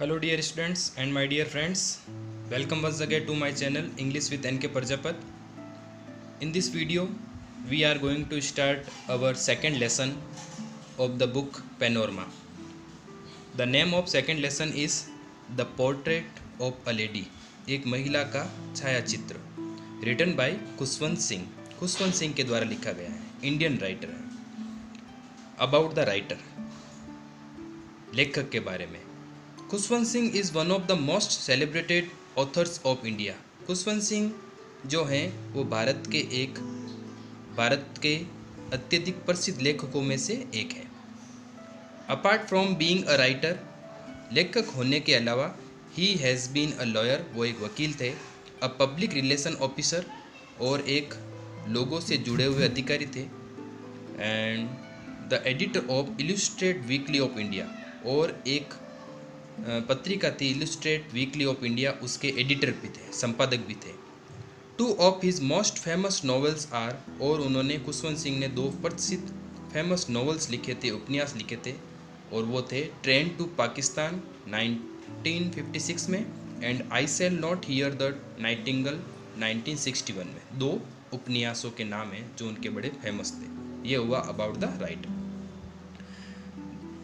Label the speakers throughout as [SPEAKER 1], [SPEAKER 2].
[SPEAKER 1] Hello dear students and my dear friends, welcome once again to my channel English with NK Prajapat. In this video, we are going to start our second lesson of the book Panorama. The name of second lesson is The Portrait of a Lady, एक महिला का छायाचित्र, written by Khushwant Singh. Khushwant Singh के द्वारा लिखा गया है, Indian writer है. अबाउट द राइटर, लेखक के बारे में. Khushwant Singh is one of the most celebrated authors of India. Khushwant Singh जो हैं वो भारत के अत्यधिक प्रसिद्ध लेखकों में से एक है. Apart from being a writer, लेखक होने के अलावा he has been a lawyer, वो एक वकील थे, अ पब्लिक रिलेशन ऑफिसर और एक लोगों से जुड़े हुए अधिकारी थे, and the editor of Illustrated Weekly of India, और एक पत्रिका थी इलस्ट्रेट वीकली ऑफ इंडिया, उसके एडिटर भी थे, संपादक भी थे. Two of his most famous novels are, और उन्होंने खुशवंत सिंह ने दो प्रसिद्ध फेमस नॉवेल्स लिखे थे, उपन्यास लिखे थे, और वो थे ट्रेन टू पाकिस्तान 1956 में and I shall not here the Nightingale 1961 में. दो उपन्यासों के नाम हैं जो उनके बड़े फेमस थे. ये हुआ अबाउट द राइटर.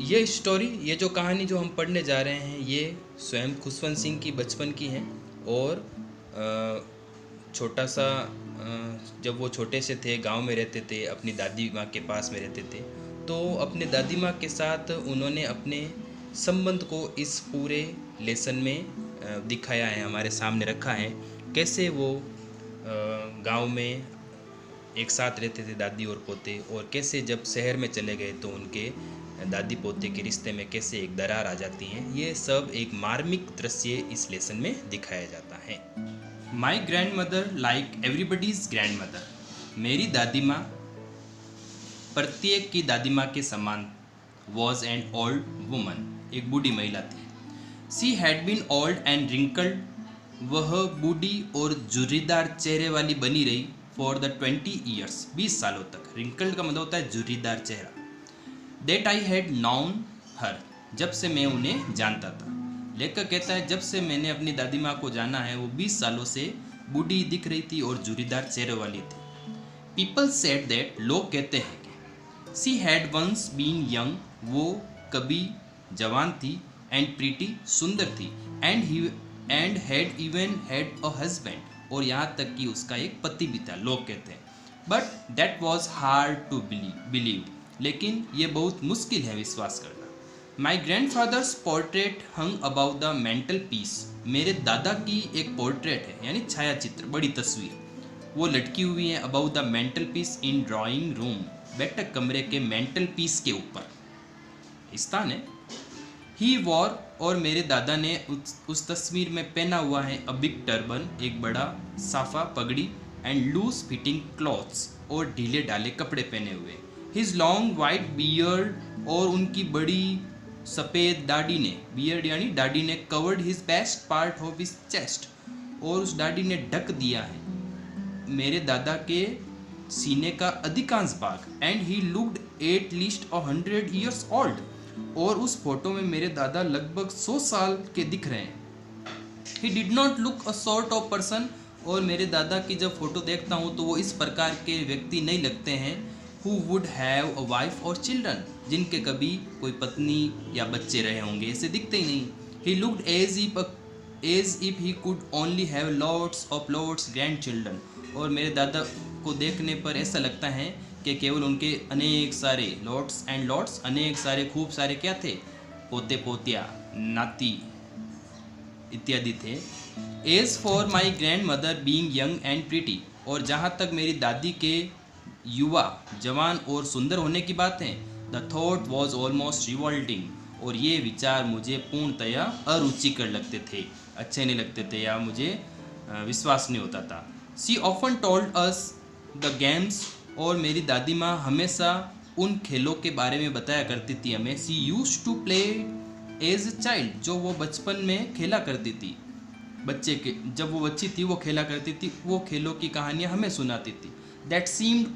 [SPEAKER 1] ये स्टोरी, ये जो कहानी जो हम पढ़ने जा रहे हैं, ये स्वयं खुशवंत सिंह की बचपन की है. और छोटा सा जब वो छोटे से थे, गांव में रहते थे, अपनी दादी माँ के पास में रहते थे, तो अपने दादी माँ के साथ उन्होंने अपने संबंध को इस पूरे लेसन में दिखाया है, हमारे सामने रखा है. कैसे वो गांव में एक साथ रहते थे दादी और पोते, और कैसे जब शहर में चले गए तो उनके दादी पोते के रिश्ते में कैसे एक दरार आ जाती है. ये सब एक मार्मिक दृश्य इस लेसन में दिखाया जाता है. My grand mother like everybody's grand mother. मेरी दादी माँ प्रत्येक की दादी माँ के समान वॉज एन ओल्ड वुमन, एक बूढ़ी महिला थी. She had been old and wrinkled. वह बूढ़ी और झुर्रीदार चेहरे वाली बनी रही फॉर द 20 ईयर्स, 20 सालों तक. रिंकल्ड का मतलब होता है झुर्रीदार चेहरा. That I had known her, जब से मैं उन्हें जानता था. लेखक कहता है जब से मैंने अपनी दादी माँ को जाना है, वो 20 सालों से बूढ़ी दिख रही थी और झुर्रीदार चेहरे वाली थी. People said that, लोग कहते हैं कि she had once been young, वो कभी जवान थी, and pretty, सुंदर थी, and had even had a husband, और यहाँ तक कि उसका एक पति भी था, लोग कहते हैं. But that was hard to believe, लेकिन ये बहुत मुश्किल है विश्वास करना. My grandfather's portrait hung about the mantelpiece. मेरे दादा की एक पोर्ट्रेट है, यानी छायाचित्र, बड़ी तस्वीर, वो लटकी हुई है about the mental peace in drawing room, बैठक कमरे के मेंटल पीस के ऊपर स्थान है. ही वॉर, और मेरे दादा ने उस तस्वीर में पहना हुआ है अ बिग टर्बन, एक बड़ा साफा पगड़ी, एंड लूज फिटिंग क्लॉथ्स, और ढीले ढाले कपड़े पहने हुए. हिज लॉन्ग वाइट बियर्ड, और उनकी बड़ी सफ़ेद दाढ़ी ने, बियर्ड यानी दाढ़ी ने, covered his best part of his chest, और उस दाढ़ी ने ढक दिया है मेरे दादा के सीने का अधिकांश भाग. And he looked at least 100 years old, और उस फोटो में मेरे दादा लगभग 100 साल के दिख रहे हैं. He did not look a sort of person, और मेरे दादा की जब फोटो देखता हूँ तो वो इस प्रकार के व्यक्ति नहीं लगते हैं who would have a wife or children, जिनके कभी कोई पत्नी या बच्चे रहे होंगे, ऐसे दिखते ही नहीं. He looked as if he could only have lots grandchildren, और मेरे दादा को देखने पर ऐसा लगता है कि केवल उनके अनेक सारे lots, अनेक सारे खूब सारे क्या थे, पोते पोतिया, नाती इत्यादि थे. As for my grandmother being young and pretty, और जहाँ तक मेरी दादी के युवा, जवान और सुंदर होने की बात है, the thought was almost revolting, और ये विचार मुझे पूर्णतया अरुचिकर लगते थे, अच्छे नहीं लगते थे, या मुझे विश्वास नहीं होता था. She often told us the games, और मेरी दादी माँ हमेशा उन खेलों के बारे में बताया करती थी हमें. She used to play as a child, जो वो बचपन में खेला करती थी, बच्चे के जब वो बच्ची थी वो खेला करती थी, वो खेलों की कहानियाँ हमें सुनाती थी. That seemed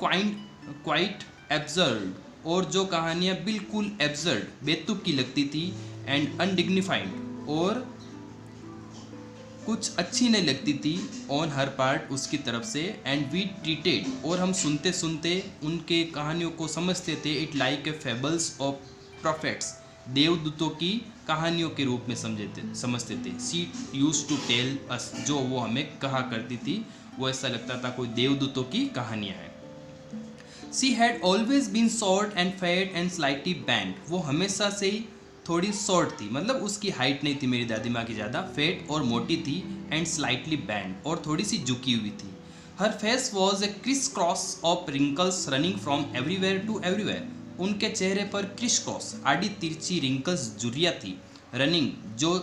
[SPEAKER 1] quite absurd, और जो कहानियाँ बिल्कुल एब्सर्ड, बेतुक की लगती थी, एंड अनडिग्निफाइड, और कुछ अच्छी नहीं लगती थी ऑन हर पार्ट उसकी तरफ से। एंड वी ट्रीटेड, और हम सुनते सुनते उनके कहानियों को समझते थे, it like a fables of prophets, देवदूतों की कहानियों के रूप में समझते थे। She use to tell us, जो वो हमें कहा करती थी, वो ऐसा लगता था कोई देवदूतों की कहानियाँ हैं। She had always been short and fat and slightly bent, वो हमेशा से ही थोड़ी शॉर्ट थी, मतलब उसकी हाइट नहीं थी मेरी दादी माँ की ज़्यादा, फैट और मोटी थी, एंड स्लाइटली बैंड, और थोड़ी सी झुकी हुई थी। Her face was a criss cross of wrinkles running from everywhere to everywhere, उनके चेहरे पर क्रिस क्रॉस आड़ी तिरछी रिंकल्स जुरिया थी, रनिंग जो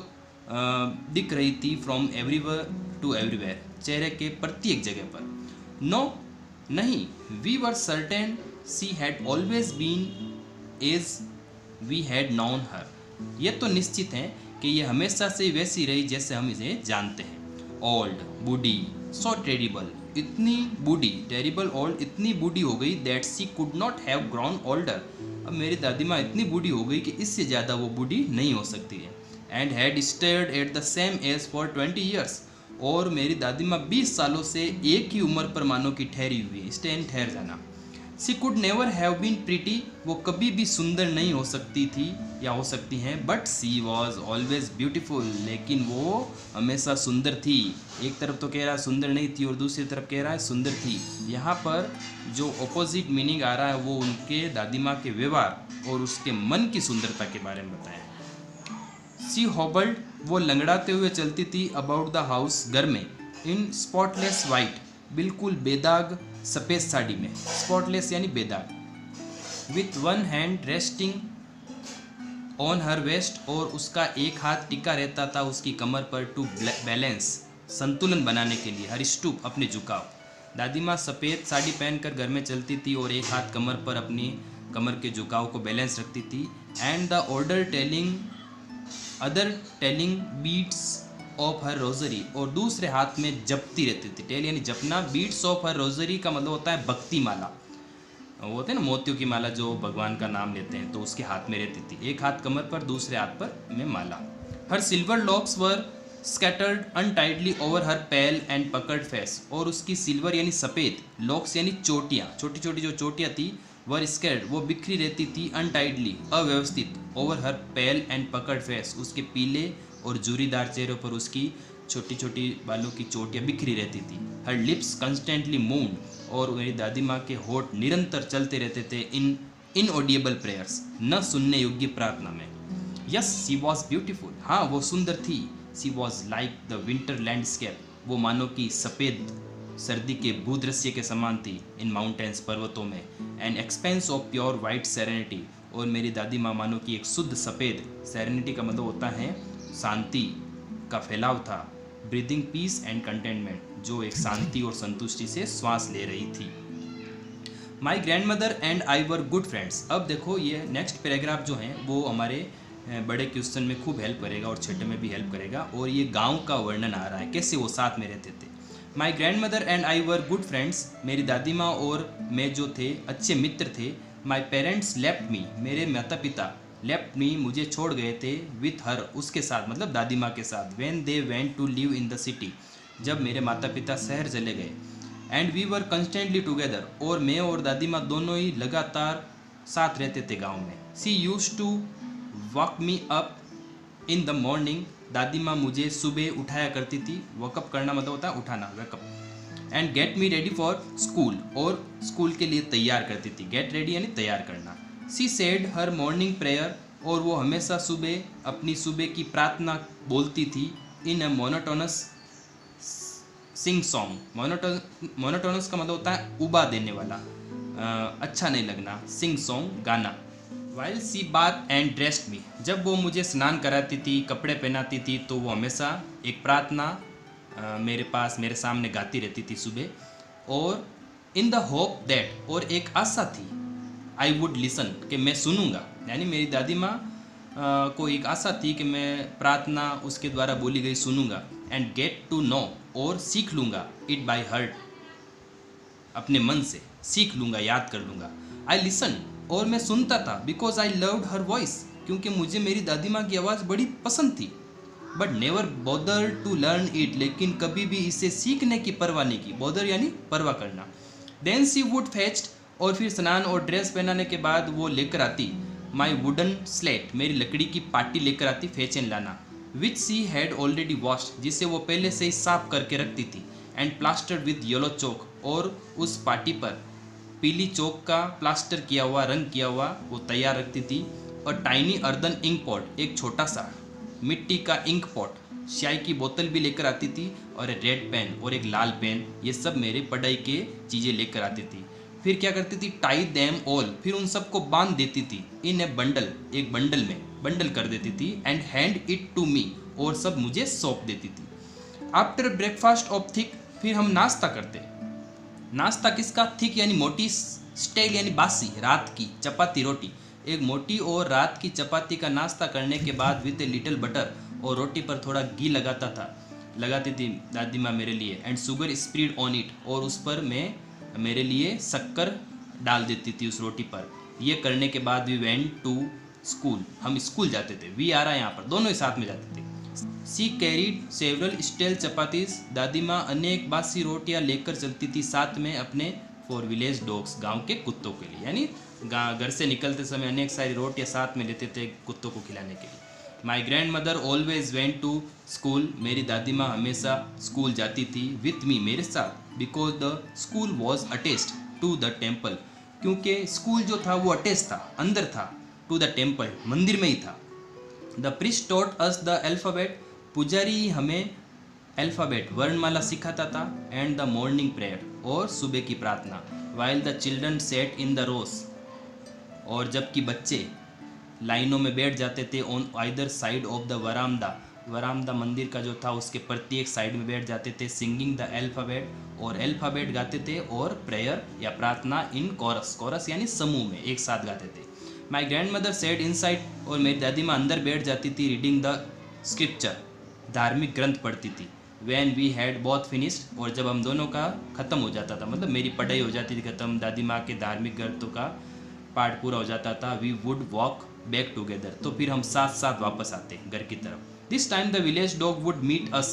[SPEAKER 1] दिख रही थी, फ्रॉम एवरीवेयर टू एवरीवेयर, चेहरे के प्रत्येक जगह पर। नो नहीं, we were certain she had always been as we had known her, ये तो निश्चित है कि ये हमेशा से वैसी रही जैसे हम इसे जानते हैं। ओल्ड, बूढ़ी, सो टेरिबल, इतनी बूढ़ी, टेरिबल ओल्ड, इतनी बूढ़ी हो गई that she could not have grown older, अब मेरी दादी माँ इतनी बूढ़ी हो गई कि इससे ज़्यादा वो बूढ़ी नहीं हो सकती है। And had stayed at the same age for 20 years, और मेरी दादी माँ 20 सालों से एक ही उम्र पर मानो की ठहरी हुई है, स्टैंड ठहर जाना। She could never have been pretty, वो कभी भी सुंदर नहीं हो सकती थी या हो सकती हैं, but she was always beautiful, लेकिन वो हमेशा सुंदर थी। एक तरफ तो कह रहा है सुंदर नहीं थी और दूसरी तरफ कह रहा है सुंदर थी। यहाँ पर जो अपोजिट मीनिंग आ रहा है वो उनके दादी माँ के व्यवहार और उसके मन की सुंदरता के बारे में बताया। सी हॉबल्ड, वो लंगड़ाते हुए चलती थी, अबाउट द हाउस, घर में, इन स्पॉटलेस वाइट, बिल्कुल बेदाग सफ़ेद साड़ी में, स्पॉटलेस यानी बेदाग, with one hand resting on her waist, और उसका एक हाथ टिका रहता था उसकी कमर पर, टू बैलेंस, संतुलन बनाने के लिए, हर स्टूप, अपने झुकाव। दादी माँ सफ़ेद साड़ी पहनकर घर में चलती थी और एक हाथ कमर पर अपनी कमर के झुकाव को बैलेंस रखती थी। And the other telling beads of her rosary, और दूसरे हाथ में जपती रहती थी। टेल यानी जपना, बीट्स ऑफ हर रोजरी का मतलब होता है भक्ति माला, वो होते हैं ना मोतियों की माला जो भगवान का नाम लेते हैं, तो उसके हाथ में रहती थी, एक हाथ कमर पर दूसरे हाथ पर में माला। Her silver locks were scattered untidily over her pale and puckered face, और उसकी सिल्वर यानी सफ़ेद, लॉक्स यानी चोटियाँ, छोटी छोटी जो चोटियाँ थी, वर स्कैटर्ड, वो बिखरी रहती थी, अनटाइडली, अव्यवस्थित, over her pale and puckered face, उसके पीले और जूरीदार चेहरों पर उसकी छोटी छोटी बालों की चोटियाँ बिखरी रहती थी। हर लिप्स कंस्टेंटली मूव्ड, और मेरी दादी माँ के होठ निरंतर चलते रहते थे, इन इनऑडिएबल प्रेयर्स, न सुनने योग्य प्रार्थना में। यस सी वॉज ब्यूटीफुल, हाँ वो सुंदर थी। She was like the winter landscape, वो मानो कि सफ़ेद सर्दी के भूदृश्य के समान थी, इन माउंटेन्स, पर्वतों में, an expense of pure white serenity, और मेरी दादी माँ मानो कि एक शुद्ध सफ़ेद, सेरेनिटी का मतलब होता है शांति का फैलाव था, ब्रीदिंग पीस एंड कंटेनमेंट, जो एक शांति और संतुष्टि से श्वास ले रही थी। My grand mother and I were good friends, अब देखो ये नेक्स्ट पैराग्राफ जो है वो हमारे बड़े क्वेश्चन में खूब हेल्प करेगा और छोटे में भी हेल्प करेगा, और ये गांव का वर्णन आ रहा है कैसे वो साथ में रहते थे। My grand mother and I were good friends, मेरी दादी माँ और मैं जो थे अच्छे मित्र थे। माई पेरेंट्स लेफ्ट मी, मेरे माता पिता लेफ्ट मी, मुझे छोड़ गए थे, विथ हर, उसके साथ, मतलब दादी माँ के साथ, when they went to live in the city, जब मेरे माता पिता शहर चले गए। And we were constantly together, और मैं और दादी माँ दोनों ही लगातार साथ रहते थे गाँव में। She use to walk me up in the morning, दादी माँ मुझे सुबह उठाया करती थी, वॉकअप करना मतलब होता है उठाना, wake up, and get me ready for school, और स्कूल के लिए तैयार करती थी, गेट रेडी यानी तैयार करना। She said her morning prayer, और वो हमेशा सुबह अपनी सुबह की प्रार्थना बोलती थी, in a monotonous sing song, monotonous का मतलब होता है उबा देने वाला, अच्छा नहीं लगना, सिंग सॉन्ग गाना। While she bath and dressed me, जब वो मुझे स्नान कराती थी, कपड़े पहनाती थी, तो वो हमेशा एक प्रार्थना मेरे पास, मेरे सामने गाती रहती थी सुबह, और इन द होप दैट, और एक आशा थी, आई वुड लिसन, कि मैं सुनूंगा, यानी मेरी दादी माँ को एक आशा थी कि मैं प्रार्थना उसके द्वारा बोली गई सुनूंगा, एंड गेट टू नो, और सीख लूँगा, इट बाय हर्ट, अपने मन से सीख लूँगा, याद कर लूँगा। आई लिसन, और मैं सुनता था, because I loved her voice, क्योंकि मुझे मेरी दादी माँ की आवाज़ बड़ी पसंद थी। But never bother to learn it, लेकिन कभी भी इसे सीखने की परवाह नहीं की। बॉदर यानी परवाह करना। देन सी वुड फेच्ड, और फिर स्नान और ड्रेस पहनाने के बाद वो लेकर आती माई वुडन स्लेट, मेरी लकड़ी की पाटी लेकर आती, फेच एंड लाना, विच सी हैड ऑलरेडी वॉश्ड, जिसे वो पहले से ही साफ करके रखती थी, एंड प्लास्टर्ड विद येलो चौक, और उस पाटी पर पीली चौक का प्लास्टर किया हुआ, रंग किया हुआ वो तैयार रखती थी। और टाइनी अर्दन इंक पॉट, एक छोटा सा मिट्टी का इंक पॉट, स्याही की बोतल भी लेकर आती थी, और एक रेड पेन और एक लाल पेन, ये सब मेरे पढ़ाई के चीज़ें लेकर आती थी। फिर क्या करती थी, टाई देम ऑल, फिर उन सबको बांध देती थी, इन ए बंडल, एक बंडल में बंडल कर देती थी, and hand it to me, और सब मुझे सौंप देती थी। आफ्टर ब्रेकफास्ट ऑफ थिक, फिर हम नाश्ता करते। नाश्ता किसका, थिक यानी मोटी, स्टेल यानी बासी, रात की चपाती रोटी। एक मोटी और रात की चपाती का नाश्ता करने के बाद विद ए लिटिल बटर, और रोटी पर थोड़ा घी लगाती थी दादी माँ मेरे लिए, and sugar spread on it, और उस पर मैं मेरे लिए शक्कर डाल देती थी उस रोटी पर। ये करने के बाद वी वेंट टू स्कूल, हम स्कूल जाते थे। वी आ रहा है यहाँ पर, दोनों ही साथ में जाते थे। सी कैरीड सेवरल स्टेल चपातीज, दादी माँ अनेक बासी रोटियाँ लेकर चलती थी साथ में अपने फॉर विलेज डॉग्स, गांव के कुत्तों के लिए, यानी घर से निकलते समय अनेक सारी रोटियाँ साथ में लेते थे कुत्तों को खिलाने के लिए। My grandmother always went to school, मेरी दादी माँ हमेशा स्कूल जाती थी विथ मी, मेरे साथ, because the school was attached to the temple, क्योंकि स्कूल जो था वो अटैच था, अंदर था, टू द टेम्पल, मंदिर में ही था। The priest taught us the alphabet, पुजारी हमें अल्फ़ाबेट वर्णमाला सिखाता था, एंड द मॉर्निंग प्रेयर, और सुबह की प्रार्थना, while the children sat in the rows, और जबकि बच्चे लाइनों में बैठ जाते थे on either side of the verandah मंदिर का जो था उसके प्रत्येक साइड में बैठ जाते थे, सिंगिंग द अल्फ़ाबेट, और अल्फ़ाबेट गाते थे, और प्रेयर या प्रार्थना इन कोरस यानी समूह में एक साथ गाते थे। My grand mother said inside, और मेरी दादी माँ अंदर बैठ जाती थी, रीडिंग द स्क्रिप्चर, धार्मिक ग्रंथ पढ़ती थी। When we had both finished, और जब हम दोनों का ख़त्म हो जाता था, मतलब मेरी पढ़ाई हो जाती थी ख़त्म, दादी माँ के धार्मिक ग्रंथों का पाठ पूरा हो जाता था, we would walk back together, तो फिर हम साथ साथ वापस आते घर की तरफ। This time the village dog would meet us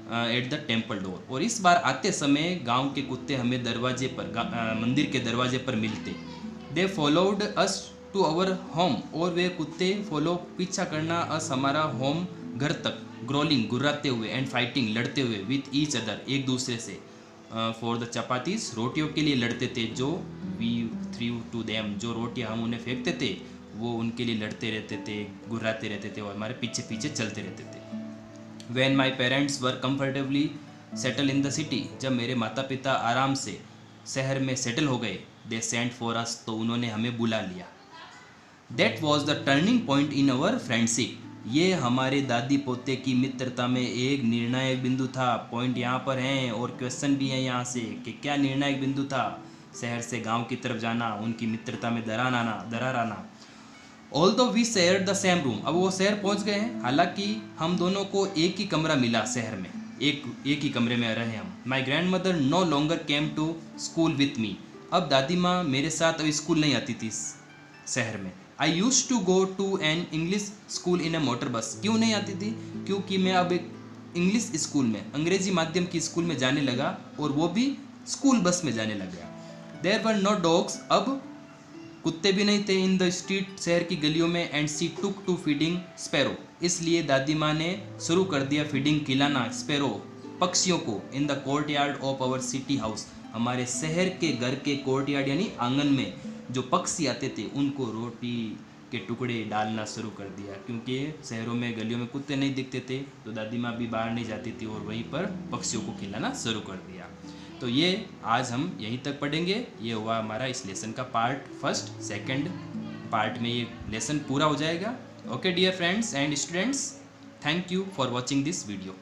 [SPEAKER 1] at the temple door, और इस बार आते समय गांव के कुत्ते हमें दरवाजे पर, मंदिर के दरवाजे पर मिलते। They followed us to our home, और वे कुत्ते पीछा करना अस, हमारा होम, घर तक, ग्रोलिंग, गुर्राते हुए, एंड फाइटिंग, लड़ते हुए, विथ ईच अदर, एक दूसरे से, फॉर द चपातीस, रोटियों के लिए लड़ते थे, जो वी थ्रू टू देम, जो रोटियां हम उन्हें फेंकते थे वो उनके लिए लड़ते रहते थे, गुर्राते रहते थे, और हमारे पीछे पीछे चलते रहते थे। When my parents were comfortably settle in the city, जब मेरे माता पिता आराम से शहर में सेटल हो गए, दे सेंट फॉर अस, तो उन्होंने हमें बुला लिया। That was the turning point in our friendship, ये हमारे दादी पोते की मित्रता में एक निर्णायक बिंदु था। पॉइंट यहाँ पर हैं, और क्वेश्चन भी है यहाँ से कि क्या निर्णायक बिंदु था, शहर से गांव की तरफ जाना, उनकी मित्रता में दरार आना। Although we shared the same room, अब वो शहर पहुंच गए हैं, हालांकि हम दोनों को एक ही कमरा मिला शहर में, एक ही कमरे में रहे हम। My grandmother no longer came to school with me, अब दादी माँ मेरे साथ अब स्कूल नहीं आती थी शहर में। I use to go to an English school in a motor bus, क्यों नहीं आती थी, क्योंकि मैं अब एक इंग्लिश स्कूल में, अंग्रेजी माध्यम की स्कूल में जाने लगा, और वो भी स्कूल बस में जाने लग गया। देयर वर नो डॉग्स, अब कुत्ते भी नहीं थे, इन द स्ट्रीट, शहर की गलियों में, and she took to feeding sparrows, इसलिए दादी माँ ने शुरू कर दिया फीडिंग, खिलाना, स्पैरो, पक्षियों को, in the courtyard of our city house, हमारे शहर के घर के कोर्ट यार्ड यानी आंगन में जो पक्षी आते थे उनको रोटी के टुकड़े डालना शुरू कर दिया, क्योंकि शहरों में गलियों में कुत्ते नहीं दिखते थे, तो दादी माँ भी बाहर नहीं जाती थी, और वहीं पर पक्षियों को खिलाना शुरू कर दिया। तो ये आज हम यहीं तक पढ़ेंगे। ये हुआ हमारा इस लेसन का पार्ट फर्स्ट। सेकंड पार्ट में ये लेसन पूरा हो जाएगा। Okay dear friends and students, thank you for watching this video.